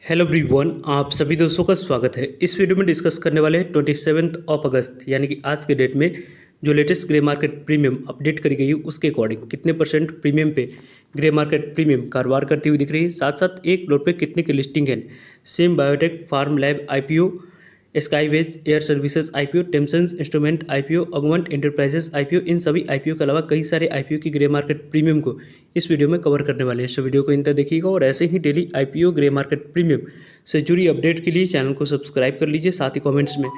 Hello everyone, आप सभी दोस्तों का स्वागत है। इस वीडियो में डिस्कस करने वाले हैं 27 अगस्त यानी कि आज के डेट में जो latest grey market premium update करी गई है उसके अकॉर्डिंग कितने परसेंट प्रीमियम पे ग्रे मार्केट प्रीमियम कारोबार करती हुई दिख रही है, साथ साथ एक प्लॉट पे कितने की लिस्टिंग है। Sim biotech farm lab IPO, Skyways Air Services IPO, Temsons Instrument IPO, Agvant Enterprises IPO, इन सभी आईपीओ के अलावा कई सारे आईपीओ की ग्रे मार्केट प्रीमियम को इस वीडियो में कवर करने वाले हैं। इस वीडियो को इन तक देखिएगा और ऐसे ही daily IPO grey market premium से जुड़ी अपडेट के लिए चैनल को सब्सक्राइब कर लीजिए। साथ ही कमेंट्स में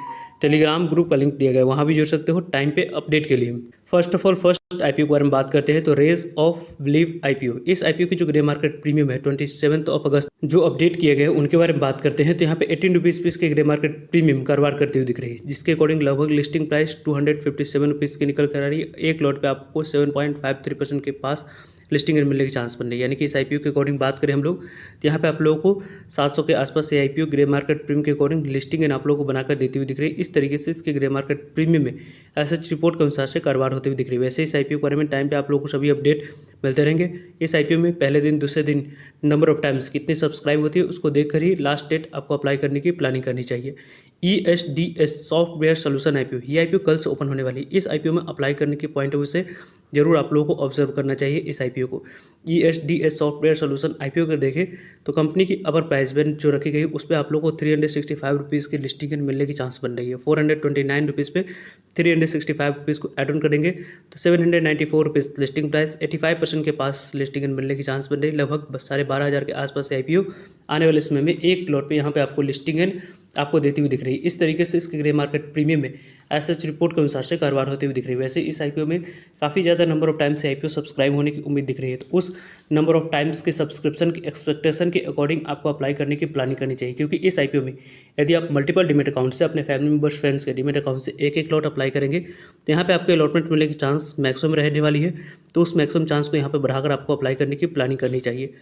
टेलीग्राम ग्रुप का लिंक दिया गया है, वहाँ भी जुड़ सकते हो टाइम पे अपडेट के लिए। First of all first IPO के बारे में बात करते हैं तो रेज ऑफ बिलीव आईपीओ। इस आईपीओ की जो ग्रे मार्केट प्रीमियम है 27 अगस्त जो अपडेट किए गए उनके बारे में बात करते हैं। तो यहाँ पे 18 रुपीज़ पीस के ग्रे मार्केट प्रीमियम कारोबार करते हुए दिख रही है, जिसके अकॉर्डिंग लगभग लिस्टिंग प्राइस 257 रुपीज़ की निकल कर आ रही है। एक लॉट पे आपको 7.53% के पास लिस्टिंग मिलने के चांस बन रही है। यानी कि इस आईपीओ के अकॉर्डिंग बात करें हम लोग तो यहाँ पे आप लोगों को 700 के आसपास से आईपीओ ग्रे मार्केट प्रीमियम के अकॉर्डिंग लिस्टिंग आप लोगों को बनाकर देती हुई दिख रही है। इस तरीके से इसके ग्रे मार्केट प्रीमियम में एसएच रिपोर्ट के अनुसार से कारोबार होते हुए दिख रही है। वैसे इस आईपीओ के बारे में टाइम पे आप लोगों को सभी अपडेट मिलते रहेंगे। इस आईपीओ में पहले दिन दूसरे दिन नंबर ऑफ टाइम्स कितनी सब्सक्राइब होती है उसको देखकर ही लास्ट डेट आपको अप्लाई करने की प्लानिंग करनी चाहिए। ESDS सॉफ्टवेयर सोल्यूशन आईपीओ, ये आईपीओ कल से ओपन होने वाली है। इस आईपीओ में अप्लाई करने की पॉइंट ऑफ व्यू से जरूर आप लोगों को ऑब्जर्व करना चाहिए इस आईपीओ को। ESDS सॉफ्टवेयर सोल्यूशन आईपीओ अगर देखें तो कंपनी की अपर प्राइस बैंड जो रखी गई उस पर आप लोगों को 365 रुपीज़ की लिस्टिंग मिलने की चांस बन रही है। 429 रुपीज़ पे 365 रुपीज़ को एड ऑन करेंगे तो 794 रुपीज़ लिस्टिंग प्राइस, 85% के पास लिस्टिंग मिलने की चांस बन रही है। लगभग 12,500 के आसपास से आईपीओ आने वाले समय में एक प्लॉट पे यहाँ पे आपको लिस्टिंग आपको देती हुई दिख रही है। इस तरीके से इसके ग्रे मार्केट प्रीमियम में एसएच रिपोर्ट के अनुसार से कारोबार होती हुई दिख रही है। वैसे इस आईपीओ में काफ़ी ज़्यादा नंबर ऑफ टाइम्स से आईपीओ सब्सक्राइब होने की उम्मीद दिख रही है, तो उस नंबर ऑफ टाइम्स के सब्सक्रिप्शन की एक्सपेक्टेशन के अकॉर्डिंग आपको अप्लाई करने की प्लानिंग करनी चाहिए। क्योंकि इस आईपीओ में यदि आप मल्टीपल डीमेट अकाउंट से अपने फैमिली मेंबर्स फ्रेंड्स के डीमेट अकाउंट से एक एक लॉट अप्लाई करेंगे तो यहाँ पे आपको अलॉटमेंट मिलने की चांस मैक्सिमम रहने वाली है। तो उस मैक्सिमम चांस को यहाँ पर बढ़ाकर आपको अप्लाई करने की प्लानिंग करनी चाहिए।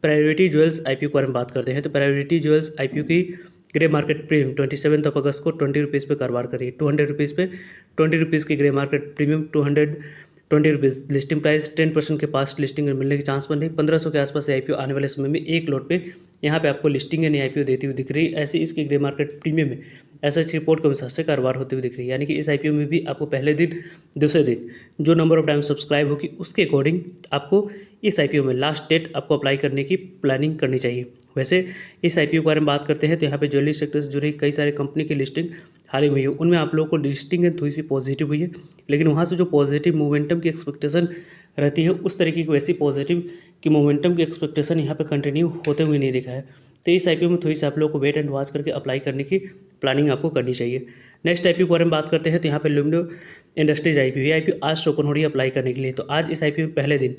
प्रायोरिटी ज्वेल्स आईपीओ के बारे में बात करते हैं तो प्रायोरिटी ज्वेल्स आईपीओ की ग्रे मार्केट प्रीमियम 27 अगस्त को 20 रुपीज़ पे कारोबार करी। 200 रुपीज़ पे 20 रुपीज़ की grey market premium, 220 rupees listing price, 10% के पास लिस्टिंग मिलने की चांस बन रही। 1500 के आसपास से आईपीओ आने वाले समय में एक लॉट पे यहाँ पे आपको लिस्टिंग या आईपीओ देती हुई दिख रही है। ऐसे इसकी ग्रे मार्केट प्रीमियम में एसएच रिपोर्ट के अनुसार से कारोबार होती हुई दिख रही है। यानी कि इस आईपीओ में भी आपको पहले दिन दूसरे दिन जो नंबर ऑफ टाइम सब्सक्राइब होगी उसके अकॉर्डिंग आपको इस आईपीओ में लास्ट डेट आपको अप्लाई करने की प्लानिंग करनी चाहिए। वैसे इस आईपीओ के बारे में बात करते हैं तो यहाँ पे ज्वेलरी सेक्टर से जुड़ी कई सारे कंपनी की लिस्टिंग हाल ही में हुई है, उनमें आप लोगों को लिस्टिंग थोड़ी सी पॉजिटिव हुई है, लेकिन वहाँ से जो पॉजिटिव मोमेंटम की एक्सपेक्टेशन रहती है उस तरीके की वैसी पॉजिटिव की मोमेंटम की एक्सपेक्टेशन यहाँ पे कंटिन्यू होते हुए नहीं दिखा है। तो इस आईपीओ में थोड़ी सी आप लोगों को वेट एंड वॉच करके अप्लाई करने की प्लानिंग आपको करनी चाहिए। नेक्स्ट आईपीओ के बारे में बात करते हैं तो यहाँ पे ल्यूमिनो इंडस्ट्रीज आईपीओ, ये आईपीओ आज से ओपन हो रही है अप्लाई करने के लिए। तो आज इस आईपीओ में पहले दिन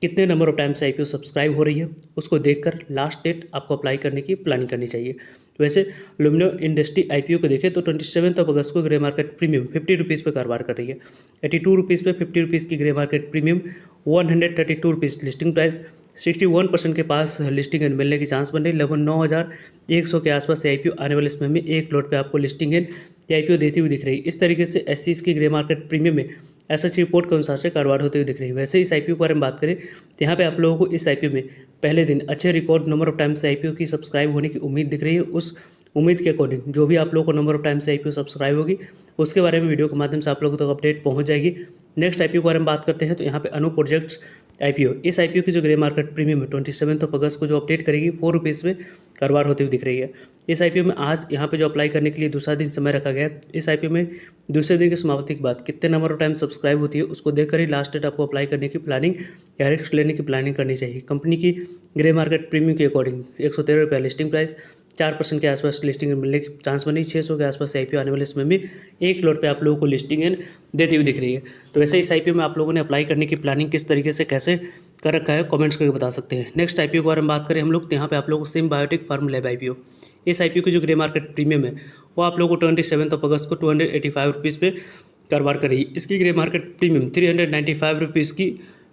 कितने number of times IPO subscribe हो रही है उसको देखकर लास्ट डेट आपको अप्लाई करने की प्लानिंग करनी चाहिए। वैसे ल्यूमिनो इंडस्ट्री आईपीओ को देखें तो 27 अगस्त को ग्रे मार्केट प्रीमियम 50 रुपीज़ पे कारोबार कर रही है। 82 रुपीज़ पे 50 रुपीज़ की grey market premium, 132 rupees listing price, 61% के पास लिस्टिंग मिलने की चांस बन रही। लगभग 9,100 के आसपास से आईपीओ आने वाले समय में एक लॉट पे आपको लिस्टिंग आईपीओ देती हुई दिख रही है। इस तरीके से एससीज की ग्रे मार्केट प्रीमियम में एसएच रिपोर्ट के अनुसार से कारोबार होते हुए दिख रही है। वैसे इस आईपीओ के बारे में बात करें तो यहाँ पे आप लोगों को इस आईपीओ में पहले दिन अच्छे रिकॉर्ड नंबर ऑफ टाइम से आईपीओ की सब्सक्राइब होने की उम्मीद दिख रही है। उस उम्मीद के अकॉर्डिंग जो भी आप लोगों को नंबर ऑफ टाइम से आईपीओ सब्सक्राइब होगी उसके बारे में वीडियो के माध्यम से आप लोगों तक अपडेट पहुंच जाएगी। नेक्स्ट आईपीओ के बारे में बात करते हैं तो यहाँ पे अनु प्रोजेक्ट्स आईपीओ, इस आईपीओ की जो ग्रे मार्केट प्रीमियम है 27 अगस्त को जो अपडेट करेगी 4 रुपीज़ में कारोबार होती हुई दिख रही है। इस आईपीओ में आज यहाँ पे जो अप्लाई करने के लिए दूसरा दिन समय रखा गया है। इस आईपीओ में दूसरे दिन की समाप्ति के बाद कितने नंबर ऑफ टाइम सब्सक्राइब होती है उसको देखकर ही लास्ट डेट आपको अप्लाई करने की प्लानिंग या रिस्क लेने की प्लानिंग करनी चाहिए। कंपनी की ग्रे मार्केट प्रीमियम के अकॉर्डिंग 113 रुपये लिस्टिंग प्राइस, 4% के आसपास लिस्टिंग मिलने की चांस बनी। 600 के आसपास आईपीओ आने वाले समय में एक लॉट पे आप लोगों को लिस्टिंग देती हुई दिख रही है। तो वैसे इस आईपीओ में आप लोगों ने अप्लाई करने की प्लानिंग किस तरीके से कैसे कर रखा है कमेंट्स करके बता सकते हैं। नेक्स्ट आईपीओ के बारे में बात करें हम लोग तो यहाँ पे आप लोगों को Sim biotech farm lab IPO, इस आईपीओ की जो ग्रे मार्केट प्रीमियम है वो आप लोगों को 27 अगस्त को 285 रुपीज़ पे कारोबार कर रही है। इसकी ग्रे मार्केट प्रीमियम 395 रुपीज़ की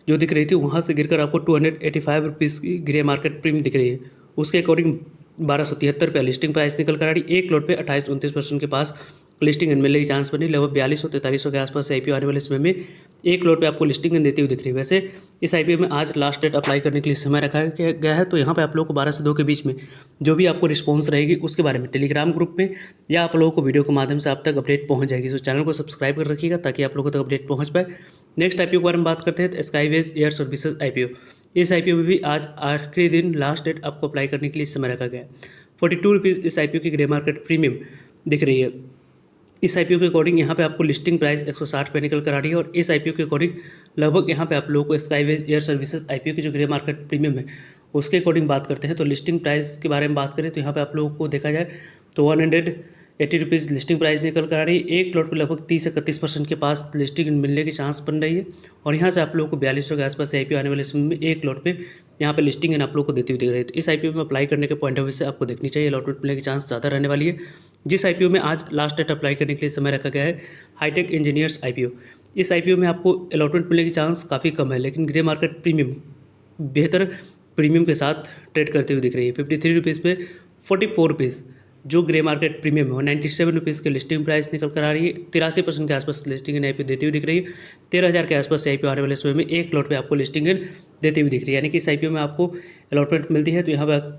जो दिख रही थी वहाँ से गिरकर आपको 285 रुपीज़ की ग्रे मार्केट प्रीमियम दिख रही है। उसके अकॉर्डिंग 1273 रुपये लिस्टिंग प्राइस निकल कर आ रही। एक लॉट पे 28-29% के पास लिस्टिंग मिलने की चांस बनी। लगभग 4200-4300 के आसपास आईपीओ आने वाले समय में एक लॉट पे आपको लिस्टिंग देती हुई दिख रही है। वैसे इस आईपीओ में आज लास्ट डेट अप्लाई करने के लिए समय रखा गया है, तो यहाँ पे आप लोगों को 12 से 2 के बीच में जो भी आपको रिस्पॉन्स रहेगी उसके बारे में टेलीग्राम ग्रुप में या आप लोगों को वीडियो के माध्यम से आप तक अपडेट पहुँच जाएगी। तो चैनल को सब्सक्राइब कर रखिएगा ताकि आप लोगों तक अपडेट पहुँच पाए। नेक्स्ट आईपीओ के बारे में बात करते हैं तो स्काईवेज एयर सर्विसेज आईपीओ। इस आईपीओ में भी आज आखिरी दिन लास्ट डेट आपको अप्लाई करने के लिए समय रखा गया है। 42 रुपीज़ इस आईपीओ की ग्रे मार्केट प्रीमियम दिख रही है। इस आईपीओ के अकॉर्डिंग यहाँ पे आपको लिस्टिंग प्राइस 160 पे निकल कर आ रही है और इस आईपीओ के अकॉर्डिंग लगभग यहाँ पे आप लोगों को स्काईवेज एयर सर्विसेज आईपीओ की जो ग्रे मार्केट प्रीमियम है उसके अकॉर्डिंग बात करते हैं। तो लिस्टिंग प्राइस के बारे में बात करें तो यहाँ पे आप लोगों को देखा जाए तो 180 रुपीज़ लिस्टिंग प्राइस निकल कर आ रही है। एक लॉट पर लगभग 30 से 31% के पास लिस्टिंग मिलने की चांस बन रही है और यहाँ से आप लोगों को 4200 के आसपास आईपीओ आने वाले समय में एक लॉट पे यहाँ पे लिस्टिंग आप लोगों को देती हुई दिख रही है। तो इस आईपीओ में अप्लाई करने के पॉइंट ऑफ व्यू से आपको देखनी चाहिए, अलॉटमेंट मिलने की चांस ज़्यादा रहने वाली है। जिस आईपीओ में आज लास्ट डेट अप्लाई करने के लिए समय रखा गया है हाईटेक इंजीनियर्स आईपीओ। इस आईपीओ में आपको अलॉटमेंट मिलने की चांस काफ़ी कम है, लेकिन ग्रे मार्केट प्रीमियम बेहतर प्रीमियम के साथ ट्रेड करते हुए दिख रही है। 53 रुपीज़ पे 44 रुपीज़ जो ग्रे मार्केट प्रीमियम है वो 97 रुपीज़ के लिस्टिंग प्राइस निकल कर आ रही है। 83% के आसपास लिस्टिंग आईपीओ देती हुई दिख रही है। 13,000 के आसपास आईपीओ आने वाले समय में एक लॉट पे आपको लिस्टिंग देती हुई दिख रही है, यानी कि इस आईपीओ में आपको अलॉटमेंट मिलती है तो यहाँ पर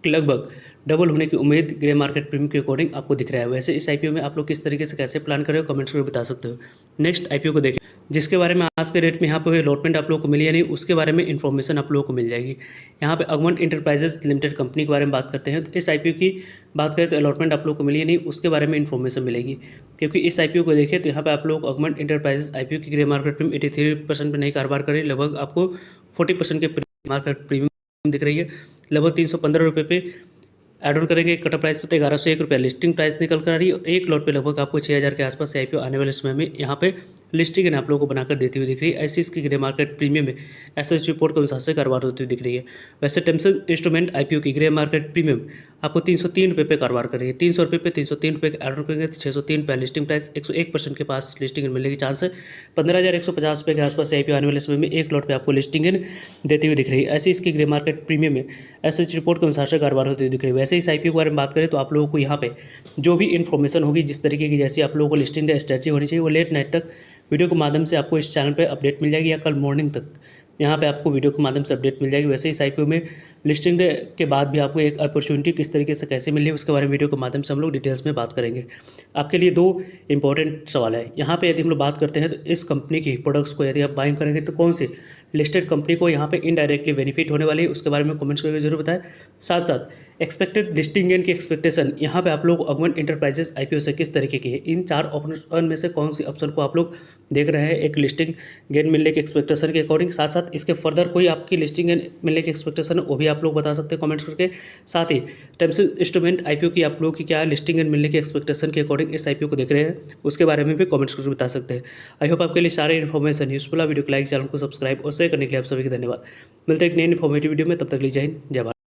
लगभग डबल होने की उम्मीद ग्रे मार्केट प्रीमियम के अकॉर्डिंग आपको दिख रहा है। वैसे इस आईपीओ में आप लोग किस तरीके से कैसे प्लान करें कमेंट्स करके बता सकते हो। नेक्स्ट आईपीओ को देखें जिसके बारे में आज के डेट में यहाँ पे अलॉटमेंट आप लोगों को मिली या नहीं उसके बारे में इन्फॉर्मेशन आप लोगों को मिल जाएगी। यहाँ पे अगमंट इंटरप्राइजेस लिमिटेड कंपनी के बारे में बात करते हैं तो इस आईपीओ की बात करें तो अलॉटमेंट आप लोगों को मिली या नहीं उसके बारे में इन्फॉर्मेशन मिलेगी, क्योंकि इस आईपीओ को देखें तो यहाँ पे आप लोग अगमंट इंटरप्राइजेस आईपीओ की ग्रे मार्केट प्रीमियम 83% पर नहीं कारोबार करें, लगभग आपको 40% के मार्केट प्रीमियम दिख रही है। लगभग 315 रुपये पे एड ऑन करेंगे, कट प्राइस पे 1101 रुपये लिस्टिंग प्राइस निकल कर आ रही है और एक लॉट पे लगभग आपको 6000 के आसपास आईपीओ आने वाले समय में यहाँ पे लिस्टिंग आप लोगों को बनाकर देती हुई दिख रही है। ऐसी इसकी ग्रे मार्केट प्रीमियम में एसएस रिपोर्ट के अनुसार से कारोबार होती हुई दिख रही है। वैसे टर्म्स इंस्ट्रूमेंट आईपीओ की ग्रे मार्केट प्रीमियम आपको 303 रुपये पे कारोबार कर रही है। 300 रुपये पे 303 रुपये एड ऑन करेंगे तो 603 पे लिस्टिंग प्राइस 101% के पास लिस्टिंग मिलने की चांस है। 15,150 रुपये के आसपास आईपीओ आने वाले समय में एक लॉट पे आपको लिस्टिंग देती हुई दिख रही है। ऐसी इसकी ग्रे मार्केट प्रीमियम में एसएच रिपोर्ट के अनुसार से कारोबार होती हुई दिख रही है। वैसे इस आईपीओ के बारे में बात करें तो आप लोगों को यहाँ पे जो भी इन्फॉर्मेशन होगी जिस तरीके की जैसी आप लोगों को लिस्टिंग स्ट्रेटजी होनी चाहिए वो लेट नाइट तक वीडियो के माध्यम से आपको इस चैनल पे अपडेट मिल जाएगी या कल मॉर्निंग तक यहाँ पे आपको वीडियो के माध्यम से अपडेट मिल जाएगी। वैसे इस आईपीओ में लिस्टिंग के बाद भी आपको एक अपॉर्चुनिटी किस तरीके से कैसे मिली है उसके बारे में वीडियो के माध्यम से हम लोग डिटेल्स में बात करेंगे। आपके लिए दो इंपॉर्टेंट सवाल है यहाँ पे, यदि हम लोग बात करते हैं तो इस कंपनी की प्रोडक्ट्स को यदि आप बाइंग करेंगे तो कौन सी लिस्टेड कंपनी को यहाँ पे इनडायरेक्टली बेनिफिट होने वाली है उसके बारे में कमेंट्स करके जरूर बताएं। साथ साथ एक्सपेक्टेड लिस्टिंग गेन की एक्सपेक्टेशन यहाँ पे आप लोग अगमंट इंटरप्राइजेस आईपीओ से किस तरीके की है, इन 4 ऑप्शन में से कौन सी ऑप्शन को आप लोग देख रहे हैं एक लिस्टिंग गेन मिलने की एक्सपेक्टेशन के अकॉर्डिंग। साथ साथ इसके फर्दर कोई आपकी लिस्टिंग गेन मिलने की एक्सपेक्टेशन है वो भी आप लोग बता सकते हैं कमेंट्स करके। साथ ही टर्म्स इंस्ट्रूमेंट आईपीओ की आप लोगों की क्या लिस्टिंग गेन मिलने की एक्सपेक्टेशन के अकॉर्डिंग इस आईपीओ को देख रहे हैं उसके बारे में भी कमेंट्स करके बता सकते हैं। आई होप आपके लिए सारे इन्फॉर्मेशन यूजफुल है। वीडियो को लाइक, चैनल को सब्सक्राइब और शेयर करने के लिए आप सभी को धन्यवाद। मिलते हैं एक नई इन्फॉर्मेटिव वीडियो में, तब तक लीजिए जय भारत।